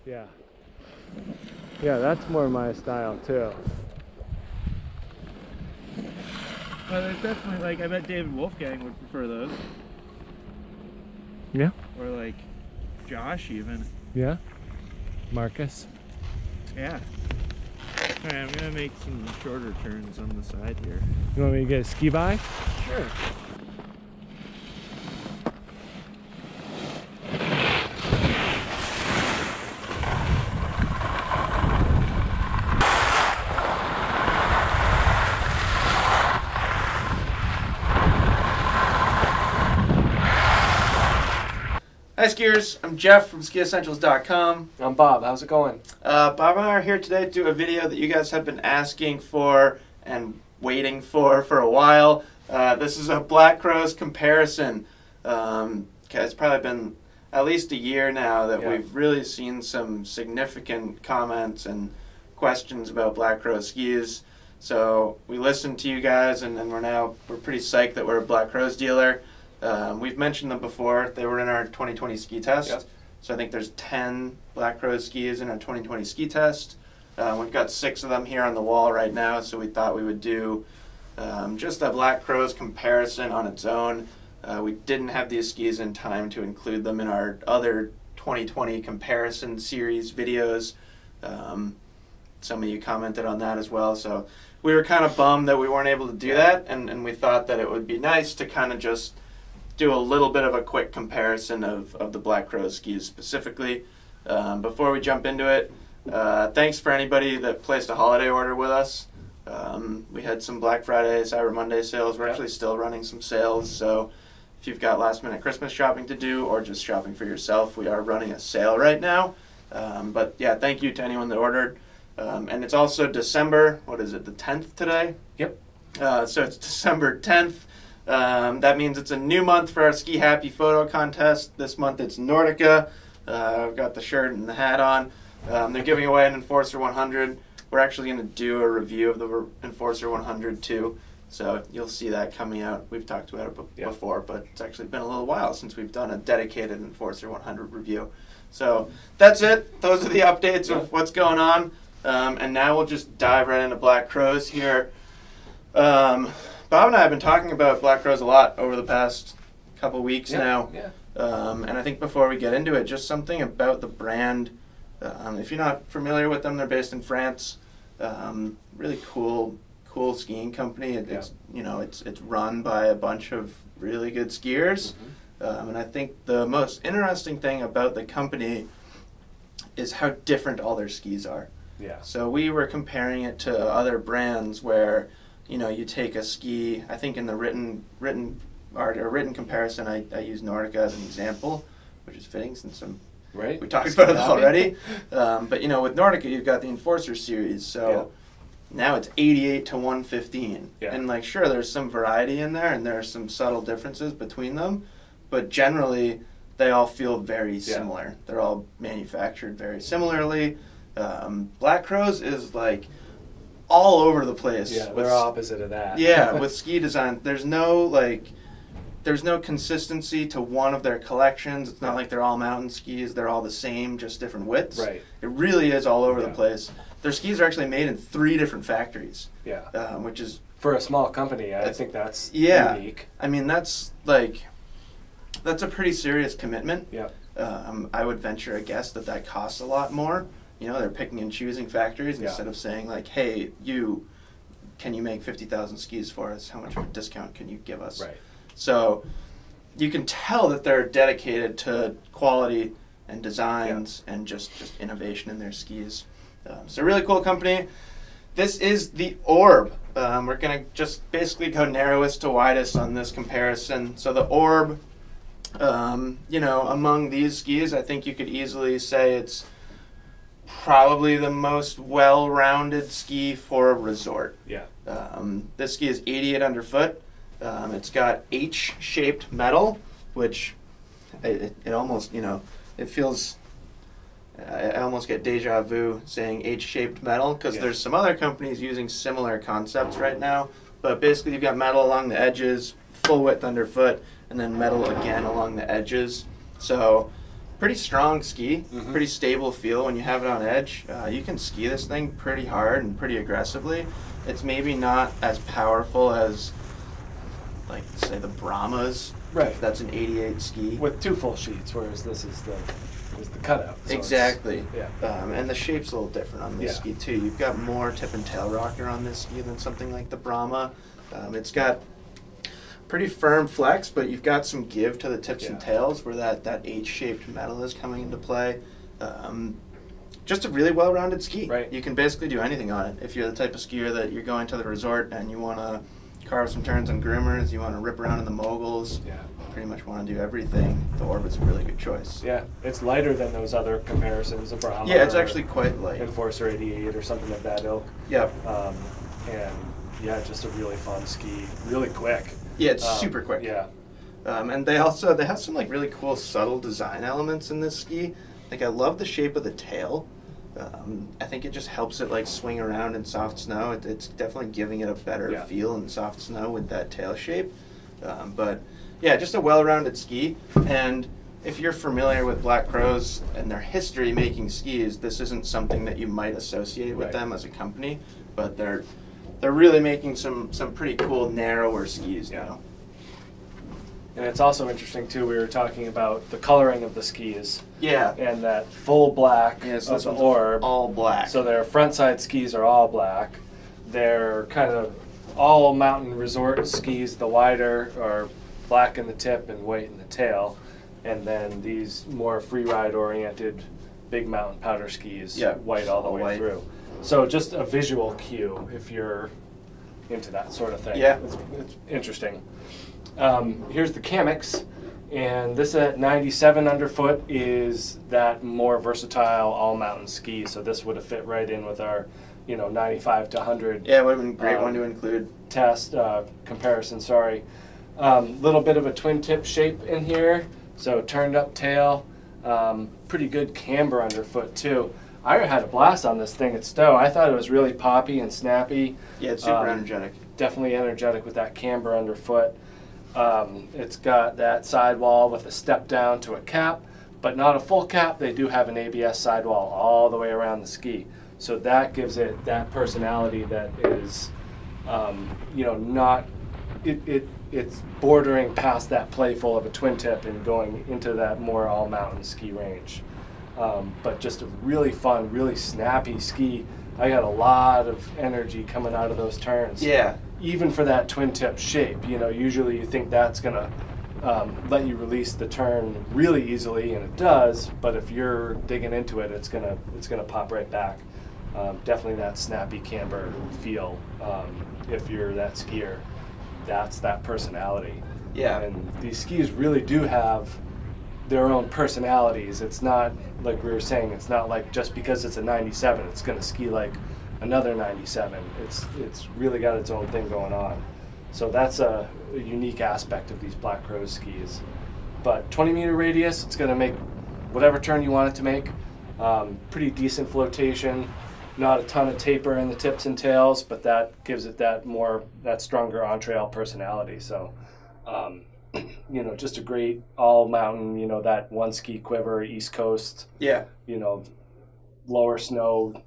Yeah. Yeah, that's more my style too. Well, there's definitely, like, I bet David Wolfgang would prefer those. Yeah. Or like Josh even. Yeah. Marcus. Yeah. Alright, I'm gonna make some shorter turns on the side here. You want me to get a ski by? Sure. Hi skiers, I'm Jeff from Skiessentials.com. I'm Bob. How's it going? Bob and I are here today to do a video that you guys have been asking for and waiting for a while. This is a Black Crowes comparison. It's probably been at least a year now that we've really seen some significant comments and questions about Black Crowes skis. So we listened to you guys, and we're pretty psyched that we're a Black Crowes dealer. We've mentioned them before. They were in our 2020 ski test. Yep. So I think there's 10 Black Crowes skis in our 2020 ski test. We've got 6 of them here on the wall right now, so we thought we would do just a Black Crowes comparison on its own. We didn't have these skis in time to include them in our other 2020 comparison series videos. Some of you commented on that as well, so we were kind of bummed that we weren't able to do that, and we thought that it would be nice to kind of just do a little bit of a quick comparison of the Black Crowes skis specifically. Before we jump into it, thanks for anybody that placed a holiday order with us. We had some Black Friday, Cyber Monday sales. We're actually still running some sales, so if you've got last minute Christmas shopping to do or just shopping for yourself, we are running a sale right now. But yeah, thank you to anyone that ordered. And it's also December, what is it, the 10th today? Yep. So it's December 10th. That means it's a new month for our Ski Happy photo contest. This month it's Nordica. I've got the shirt and the hat on. They're giving away an Enforcer 100. We're actually going to do a review of the Enforcer 100 too, so you'll see that coming out. We've talked about it before, but it's actually been a little while since we've done a dedicated Enforcer 100 review. So that's it. Those are the updates of what's going on. And now we'll just dive right into Black Crowes here. Bob and I have been talking about Black Crowes a lot over the past couple weeks now. Yeah. And I think before we get into it, just something about the brand. If you're not familiar with them, they're based in France. Really cool skiing company. It's run by a bunch of really good skiers. And I think the most interesting thing about the company is how different all their skis are. Yeah. So we were comparing it to other brands where, you take a ski. I think in the written comparison, I use Nordica as an example, which is fitting since we talked about it already. But with Nordica, you've got the Enforcer series, so now it's 88 to 115, and sure, there's some variety in there, and there are some subtle differences between them, but generally they all feel very similar. They're all manufactured very similarly. Black Crowes is like all over the place. Yeah, they're opposite of that. Yeah, with ski design, there's no consistency to one of their collections. It's not like they're all mountain skis. They're all the same, just different widths. Right. It really is all over the place. Their skis are actually made in 3 different factories. Yeah. Which is, for a small company, I think that's unique. I mean, that's a pretty serious commitment. Yeah. I would venture a guess that costs a lot more. They're picking and choosing factories instead of saying hey, can you make 50,000 skis for us? How much of a discount can you give us? Right. So you can tell that they're dedicated to quality and designs and just innovation in their skis. So really cool company. This is the Orb. We're going to just basically go narrowest to widest on this comparison. So the Orb, among these skis, I think you could easily say it's probably the most well-rounded ski for a resort. Yeah. This ski is 88 underfoot. It's got H-shaped metal, which it almost, it feels, I almost get deja vu saying H-shaped metal, because there's some other companies using similar concepts right now, but basically you've got metal along the edges, full width underfoot, and then metal again along the edges. So pretty strong ski, pretty stable feel when you have it on edge. You can ski this thing pretty hard and pretty aggressively. It's maybe not as powerful as, like, say, the Brahmas. Right. That's an 88 ski. With 2 full sheets, whereas this is the cutout. So exactly. Yeah. And the shape's a little different on this ski, too. You've got more tip and tail rocker on this ski than something like the Brahma. It's got pretty firm flex, but you've got some give to the tips and tails where that H-shaped metal is coming into play. Just a really well-rounded ski. Right. You can basically do anything on it. If you're the type of skier that you're going to the resort and you want to carve some turns on groomers, you want to rip around in the moguls, pretty much want to do everything, the Orbit's a really good choice. Yeah, it's lighter than those other comparisons, the Brahma. Yeah, it's actually quite light. Enforcer 88 or something of that ilk. Yep. And yeah, just a really fun ski, really quick. Yeah, it's super quick. Yeah. And they have some like really cool subtle design elements in this ski. Like, I love the shape of the tail. I think it just helps it like swing around in soft snow. It's definitely giving it a better feel in soft snow with that tail shape. But yeah, just a well-rounded ski. And if you're familiar with Black Crows and their history making skis, this isn't something that you might associate with them as a company. But they're really making some pretty cool narrower skis now. And it's also interesting too, we were talking about the coloring of the skis. Yeah. And that full black so of the Orb. All black. So their front side skis are all black. Their kind of all mountain resort skis, the wider, are black in the tip and white in the tail. And then these more free ride oriented big mountain powder skis, white all the way through. So just a visual cue if you're into that sort of thing. Yeah. It's interesting. Here's the Camox, and this at 97 underfoot is that more versatile all-mountain ski. So this would have fit right in with our, 95 to 100. Yeah, it would have been a great one to include. Test comparison. Sorry, little bit of a twin tip shape in here. So turned up tail, pretty good camber underfoot too. I had a blast on this thing at Stowe. I thought it was really poppy and snappy. Yeah, it's super energetic. Definitely energetic with that camber underfoot. It's got that sidewall with a step down to a cap, but not a full cap. They do have an ABS sidewall all the way around the ski. So that gives it that personality that is, it's bordering past that playful of a twin tip and going into that more all mountain ski range. But just a really fun, really snappy ski. I got a lot of energy coming out of those turns. Yeah. Even for that twin tip shape, usually you think that's gonna let you release the turn really easily, and it does. But if you're digging into it, it's gonna pop right back. Definitely that snappy camber feel. If you're that skier, that's that personality. Yeah. And these skis really do have their own personalities. It's not like we were saying. It's not like just because it's a 97, it's gonna ski like another 97. It's really got its own thing going on. So that's a unique aspect of these Black Crows skis. But 20-meter radius, it's going to make whatever turn you want it to make. Pretty decent flotation, not a ton of taper in the tips and tails, but that gives it that stronger on-trail personality. So, just a great all-mountain, that one ski quiver, East Coast. Yeah. Lower snow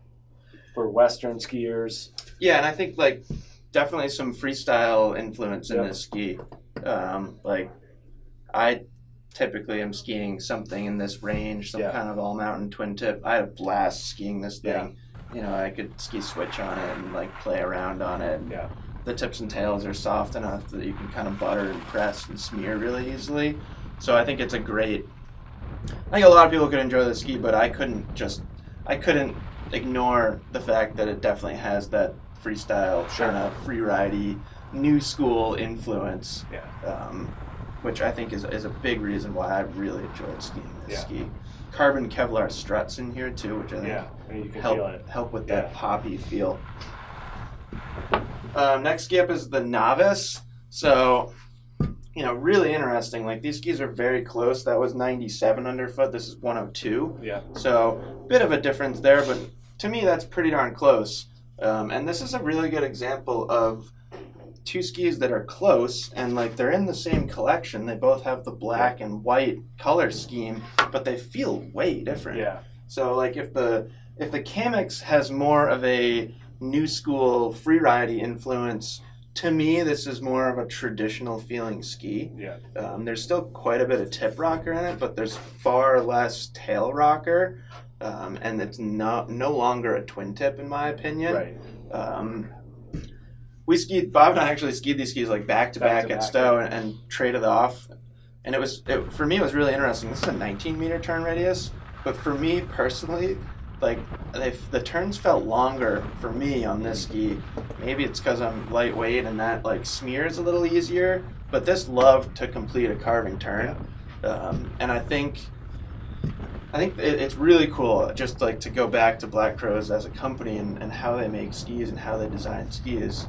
for Western skiers. Yeah, and I think definitely some freestyle influence in this ski. I typically am skiing something in this range, some kind of all mountain twin tip. I had a blast skiing this thing. I could ski switch on it and play around on it. Yeah. The tips and tails are soft enough that you can kind of butter and press and smear really easily. So I think it's I think a lot of people could enjoy the ski, but I couldn't ignore the fact that it definitely has that freestyle, kind of free-ridey, new school influence, which I think is a big reason why I really enjoyed skiing this ski. Carbon Kevlar struts in here too, which I think you can help with that poppy feel. Next ski up is the Navis. So, really interesting. These skis are very close. That was 97 underfoot. This is 102. Yeah. So, bit of a difference there, but to me, that's pretty darn close. And this is a really good example of two skis that are close, and like they're in the same collection. They both have the black and white color scheme, but they feel way different. Yeah. So like if the Camox has more of a new school freeride influence, to me this is more of a traditional feeling ski. Yeah. There's still quite a bit of tip rocker in it, but there's far less tail rocker, and it's no longer a twin tip in my opinion. Right. Bob and I actually skied these skis like back to back at Stowe and traded off, and for me it was really interesting. This is a 19-meter turn radius, but for me personally, like the turns felt longer for me on this ski. Maybe it's because I'm lightweight and that like smears a little easier, but this loved to complete a carving turn. And I think it's really cool just like to go back to Black Crows as a company and how they make skis and how they design skis.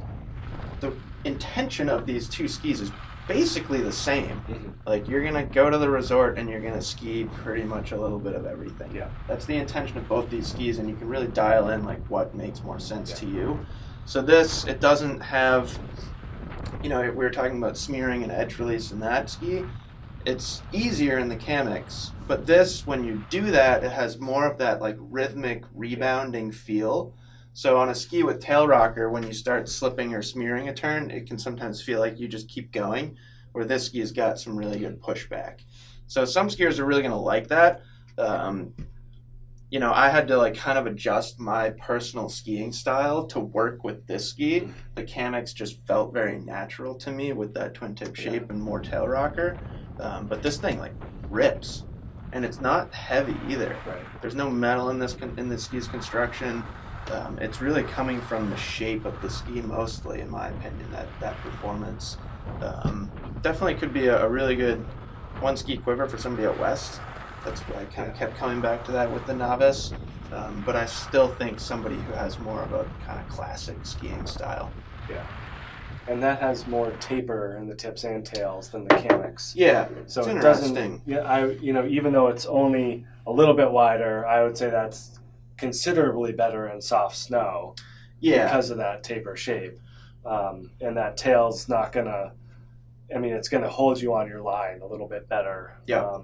The intention of these two skis is basically the same. Mm-hmm. Like you're gonna go to the resort and you're gonna ski pretty much a little bit of everything. Yeah. That's the intention of both these skis, and you can really dial in like what makes more sense to you. So this, it doesn't have, we were talking about smearing and edge release in that ski. It's easier in the Camox, but this, when you do that, it has more of that like rhythmic rebounding feel. So on a ski with tail rocker, when you start slipping or smearing a turn, it can sometimes feel like you just keep going, where this ski has got some really good pushback. So some skiers are really going to like that. I had to like kind of adjust my personal skiing style to work with this ski. The Camox just felt very natural to me with that twin tip shape and more tail rocker. But this thing like rips, and it's not heavy either. Right. There's no metal in this ski's construction. It's really coming from the shape of the ski mostly, in my opinion, that performance. Definitely could be a really good one ski quiver for somebody at West. That's why I kind of kept coming back to that with the Navis. But I still think somebody who has more of a kind of classic skiing style. Yeah. And that has more taper in the tips and tails than the Camox. Yeah, so it's it interesting. doesn't. Yeah, even though it's only a little bit wider, I would say that's considerably better in soft snow. Yeah. Because of that taper shape, and that tail's not gonna. It's gonna hold you on your line a little bit better. Yeah.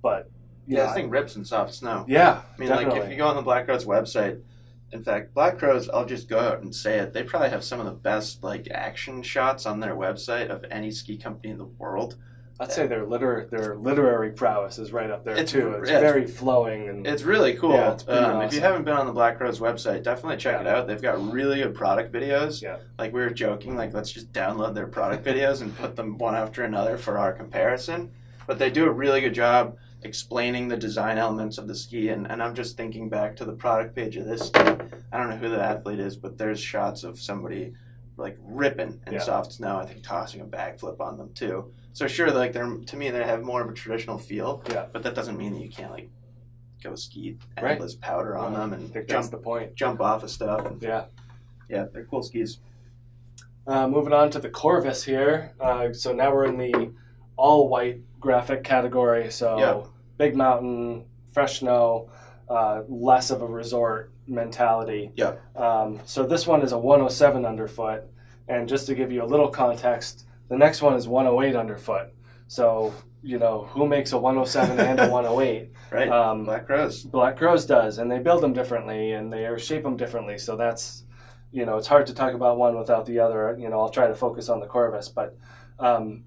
But this thing rips in soft snow. Yeah. Like if you go on the Black Crows website. In fact, Black Crows, I'll just go out and say it, they probably have some of the best like action shots on their website of any ski company in the world. I'd say their literary prowess is right up there too. It's very flowing and it's really cool. Yeah, it's pretty awesome. If you haven't been on the Black Crows website, definitely check it out. They've got really good product videos. Yeah. Like we were joking, like let's just download their product videos and put them one after another for our comparison. But they do a really good job explaining the design elements of the ski, and I'm just thinking back to the product page of this ski. I don't know who the athlete is, but there's shots of somebody like ripping in soft snow, I think tossing a backflip on them too. So sure, like to me they have more of a traditional feel, but that doesn't mean that you can't like go ski endless powder on them and that's the point. Jump off of stuff. And, yeah, they're cool skis. Moving on to the Corvus here. So now we're in the all white graphic category. So big mountain, fresh snow, less of a resort mentality. So this one is a 107 underfoot, and just to give you a little context, the next one is 108 underfoot. So who makes a 107 and a 108? Right. Black Crows. Black Crows does, and they build them differently and they shape them differently. So that's it's hard to talk about one without the other. I'll try to focus on the Corvus, but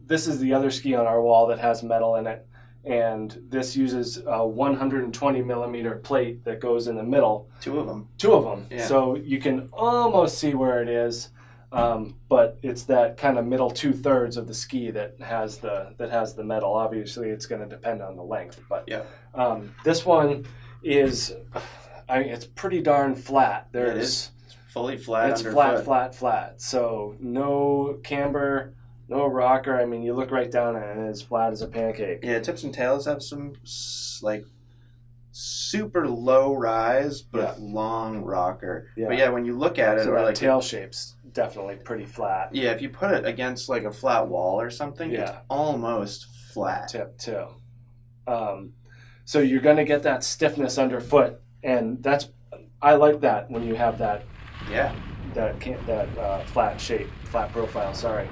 this is the other ski on our wall that has metal in it. And this uses a 120 millimeter plate that goes in the middle. Two of them. Yeah. So you can almost see where it is, but it's that kind of middle 2/3 of the ski that has the metal. Obviously, it's going to depend on the length, but this one is, it's pretty darn flat. It is. It's fully flat. It's underfoot. flat. So no camber. No rocker. You look right down at it and it's flat as a pancake. Yeah, tips and tails have some like super low rise but long rocker. Yeah. But when you look at it, so or like tail shape's definitely pretty flat. Yeah, if you put it against like a flat wall or something, it's almost flat. Tip too. So you're gonna get that stiffness underfoot, and I like that when you have that. Yeah. That flat shape flat profile, sorry.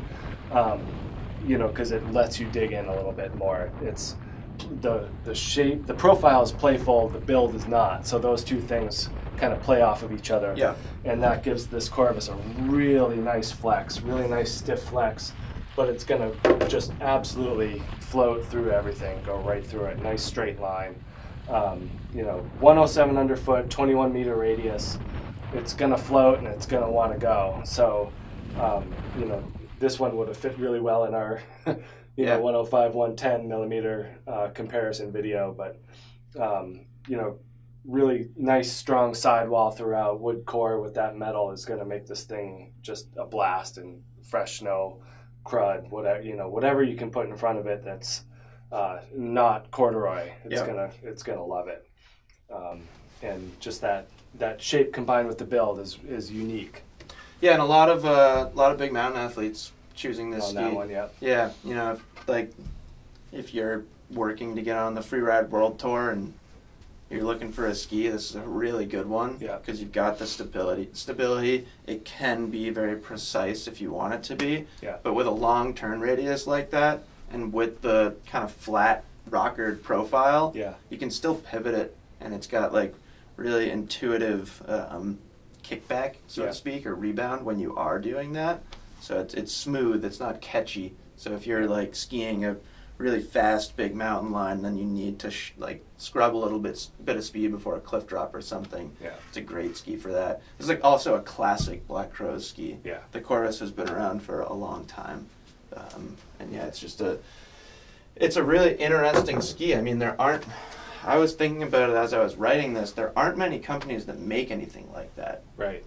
You know, because it lets you dig in a little bit more. It's the shape, the profile is playful, the build is not. So those two things kind of play off of each other. Yeah. And that gives this Corvus a really nice flex, really nice stiff flex, but it's going to just absolutely float through everything, go right through it. Nice straight line. You know, 107 underfoot, 21 meter radius. It's going to float and it's going to want to go. So, you know, this one would have fit really well in our, you know, 105, 110 millimeter comparison video. But, you know, really nice, strong sidewall throughout. Wood core with that metal is going to make this thing just a blast, and fresh snow, crud, whatever, you know, whatever you can put in front of it that's not corduroy. It's gonna love it. And just that shape combined with the build is unique. Yeah, and a lot of big mountain athletes choosing this ski. That one, yeah. Yeah, you know, if you're working to get on the Freeride World Tour and you're looking for a ski, this is a really good one. Yeah. Because you've got the stability. It can be very precise if you want it to be. Yeah. But with a long turn radius like that, and with the kind of flat rockered profile, yeah, you can still pivot it, and it's got like really intuitive kickback, so to speak, or rebound when you are doing that. So it's smooth. It's not catchy. So if you're like skiing a really fast big mountain line, then you need to like scrub a little bit of speed before a cliff drop or something. Yeah, it's a great ski for that. It's like also a classic Black Crowes ski. Yeah, the Corvus has been around for a long time, and yeah, it's a really interesting ski. I mean, I was thinking about it as I was writing this. There aren't many companies that make anything like that. Right.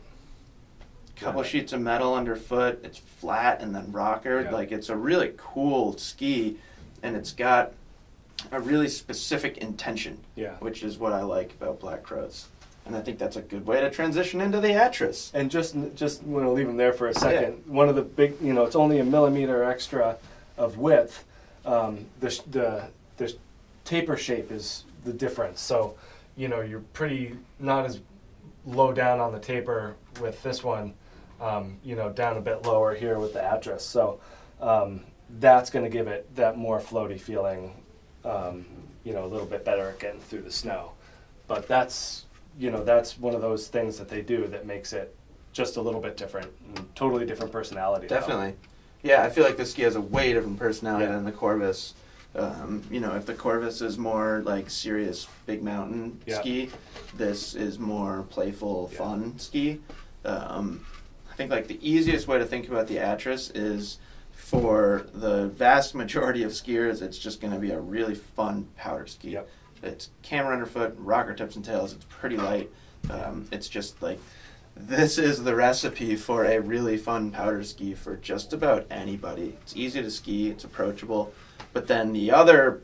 Couple sheets of metal underfoot. It's flat and then rockered. Yeah. Like, it's a really cool ski, and it's got a really specific intention. Yeah. Which is what I like about Black Crowes. And I think that's a good way to transition into the Atris. And just want to leave them there for a second. Yeah. One of the big, you know, it's only a millimeter extra of width. The taper shape is the difference. So, you know, you're pretty not as low down on the taper with this one. You know, down a bit lower here with the Atris. So that's going to give it that more floaty feeling, you know, a little bit better at getting through the snow. But that's, you know, that's one of those things that they do that makes it just a little bit different, and totally different personality. Definitely. Yeah, I feel like this ski has a way different personality than the Corvus. You know, if the Corvus is more like serious big mountain ski, this is more playful, fun ski. I think like the easiest way to think about the Atris is for the vast majority of skiers, it's just going to be a really fun powder ski. Yep. It's camera underfoot, rocker tips and tails. It's pretty light. It's just like, this is the recipe for a really fun powder ski for just about anybody. It's easy to ski. It's approachable. But then the other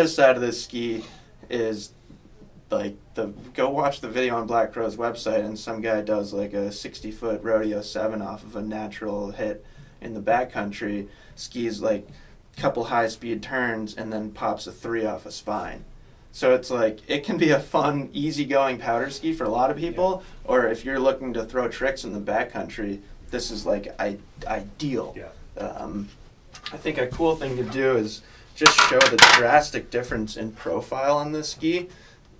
side of this ski is like go watch the video on Black Crowes website, and some guy does like a 60-foot rodeo 7 off of a natural hit in the backcountry, skis like a couple high-speed turns, and then pops a 3 off a spine. So it's like, it can be a fun, easygoing powder ski for a lot of people, or if you're looking to throw tricks in the backcountry, this is like ideal. I think a cool thing to do is just show the drastic difference in profile on this ski.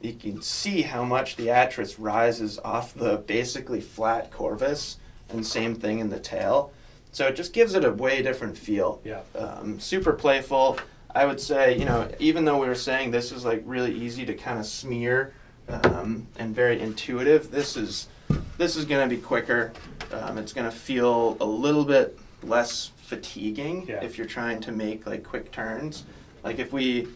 You can see how much the Atris rises off the basically flat Corvus, and same thing in the tail. So it just gives it a way different feel. Yeah. Super playful. I would say, you know, even though we were saying this is like really easy to kind of smear and very intuitive, this is going to be quicker. It's going to feel a little bit less fatiguing if you're trying to make like quick turns. Like if we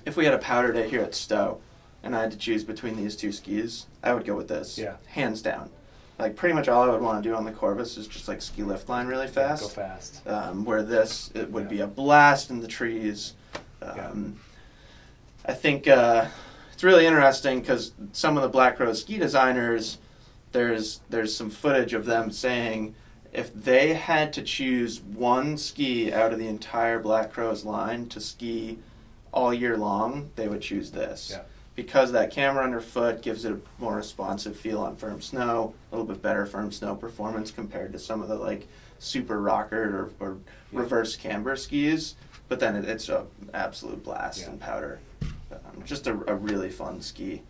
had a powder day here at Stowe and I had to choose between these two skis, I would go with this. Yeah. Hands down. Like pretty much all I would want to do on the Corvus is just like ski lift line really fast. Go fast. Where this, it would be a blast in the trees. I think it's really interesting because some of the Black Crowes ski designers, there's some footage of them saying if they had to choose one ski out of the entire Black Crowes line to ski all year long, they would choose this. Yeah. Because that camera underfoot gives it a more responsive feel on firm snow, a little bit better firm snow performance compared to some of the like super rocker or reverse camber skis, but then it's an absolute blast in powder. Just a really fun ski,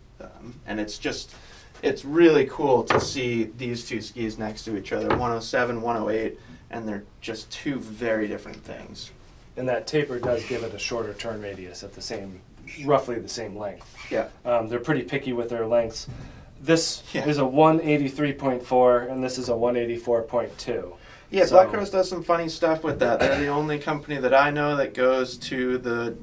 and it's really cool to see these two skis next to each other, 107, 108, and they're just two very different things. And that taper does give it a shorter turn radius at roughly the same length. Yeah. They're pretty picky with their lengths. This is a 183.4, and this is a 184.2. Yeah, Black Crowes does some funny stuff with that. They're the only company that I know that goes to the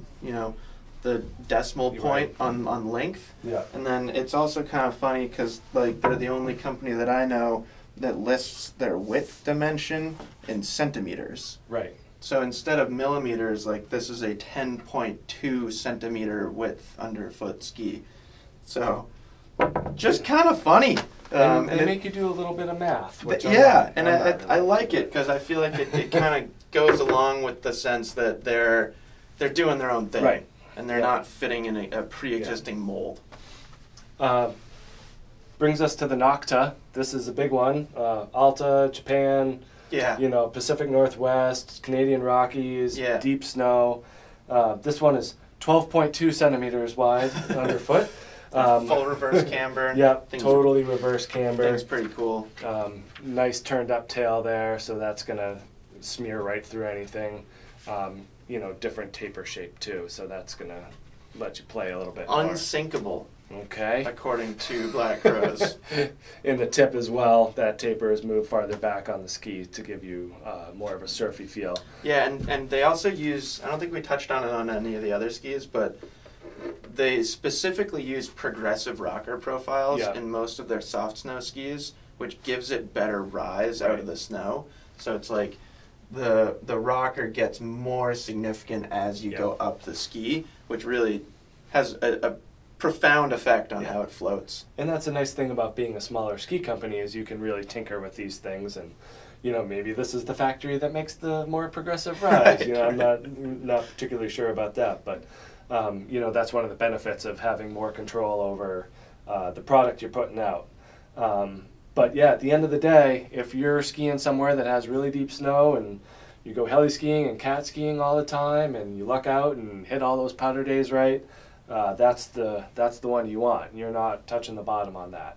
decimal point on length. Yeah. And then it's also kind of funny because they're the only company that I know that lists their width dimension in centimeters. Right. So instead of millimeters, this is a 10.2 centimeter width underfoot ski. So just kind of funny. And they make you do a little bit of math. I like it because I feel like it kind of goes along with the sense that they're doing their own thing. Right. And they're not fitting in a pre-existing mold. Brings us to the Nocta. This is a big one. Alta, Japan, Pacific Northwest, Canadian Rockies, deep snow. This one is 12.2 centimeters wide underfoot. Full reverse camber. Totally reverse camber. Thing's pretty cool. Nice turned up tail there, so that's going to smear right through anything. Different taper shape too, so that's going to let you play a little bit more. Unsinkable. Okay. According to Black Crowes. In the tip as well, that taper is moved farther back on the ski to give you more of a surfy feel. Yeah, and they also use, I don't think we touched on it on any of the other skis, but they specifically use progressive rocker profiles in most of their soft snow skis, which gives it better rise out of the snow. So it's like the rocker gets more significant as you go up the ski, which really has a profound effect on how it floats. And that's a nice thing about being a smaller ski company is you can really tinker with these things, and maybe this is the factory that makes the more progressive rise. I'm not particularly sure about that, but that's one of the benefits of having more control over the product you're putting out. But at the end of the day, if you're skiing somewhere that has really deep snow and you go heli skiing and cat skiing all the time and you luck out and hit all those powder days right, that's the one you want. You're not touching the bottom on that.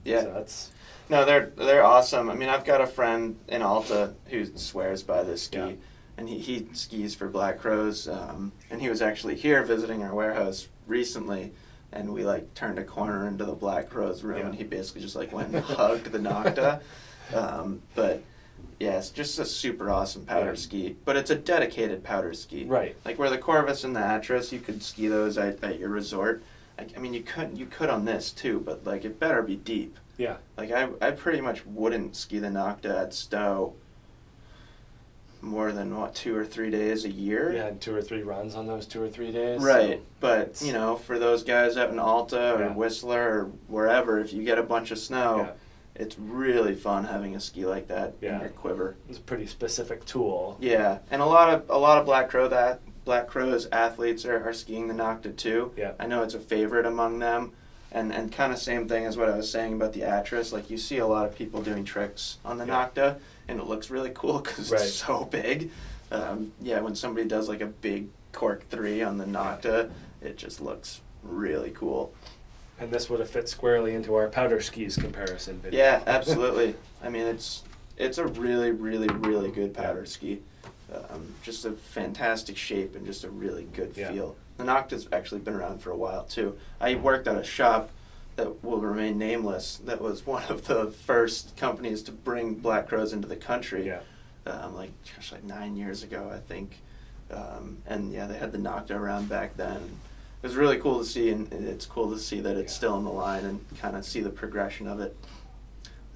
Yeah. So they're awesome. I mean, I've got a friend in Alta who swears by this ski, and he skis for Black Crowes, and he was actually here visiting our warehouse recently, and we turned a corner into the Black Crowes room, and he basically just went and hugged the Nocta. But it's just a super awesome powder ski, but it's a dedicated powder ski. Right. Where the Corvus and the Atris, you could ski those at your resort. I mean, you could on this too, but it better be deep. Yeah. I pretty much wouldn't ski the Nocta at Stowe more than 2 or 3 days a year. Yeah, and 2 or 3 runs on those 2 or 3 days. Right, but for those guys out in Alta or Whistler or wherever, if you get a bunch of snow, it's really fun having a ski like that in your quiver. It's a pretty specific tool. Yeah, and a lot of Black Crowes athletes are skiing the Nocta too. Yeah. I know it's a favorite among them. And kind of same thing as what I was saying about the Atris. You see a lot of people doing tricks on the Nocta, and it looks really cool because it's so big. When somebody does a big cork 3 on the Nocta, it just looks really cool. And this would have fit squarely into our powder skis comparison video. Yeah, absolutely. I mean, it's a really, really, really good powder ski. Just a fantastic shape and just a really good feel. The Nocta's actually been around for a while too. I worked at a shop that will remain nameless that was one of the first companies to bring Black Crowes into the country. Yeah. 9 years ago, I think. And they had the Nocta around back then. It was really cool to see, and it's cool to see that it's still in the line and kind of see the progression of it.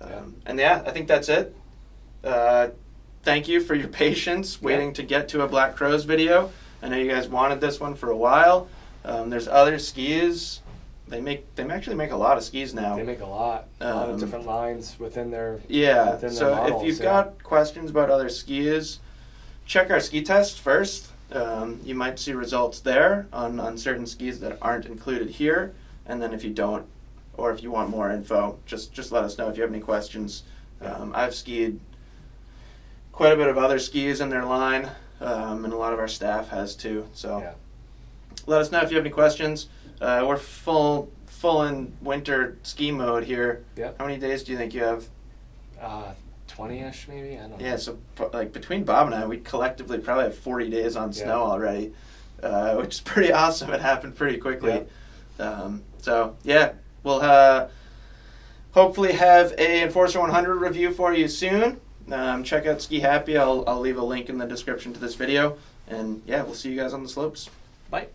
I think that's it. Thank you for your patience waiting to get to a Black Crowes video. I know you guys wanted this one for a while. There's other skis. They actually make a lot of skis now. They make a lot of different lines within their so models, if you've got questions about other skis, check our ski test first. You might see results there on certain skis that aren't included here. And then if you don't, or if you want more info, just let us know if you have any questions. I've skied quite a bit of other skis in their line, and a lot of our staff has too. So Yeah. let us know if you have any questions. We're full in winter ski mode here. Yep. How many days do you think you have? 20-ish maybe? I don't know. Yeah, so like between Bob and I, we collectively probably have 40 days on snow already, which is pretty awesome. It happened pretty quickly. So yeah, we'll hopefully have a Enforcer 100 review for you soon. Check out Ski Happy. I'll leave a link in the description to this video. And yeah, we'll see you guys on the slopes. Bye.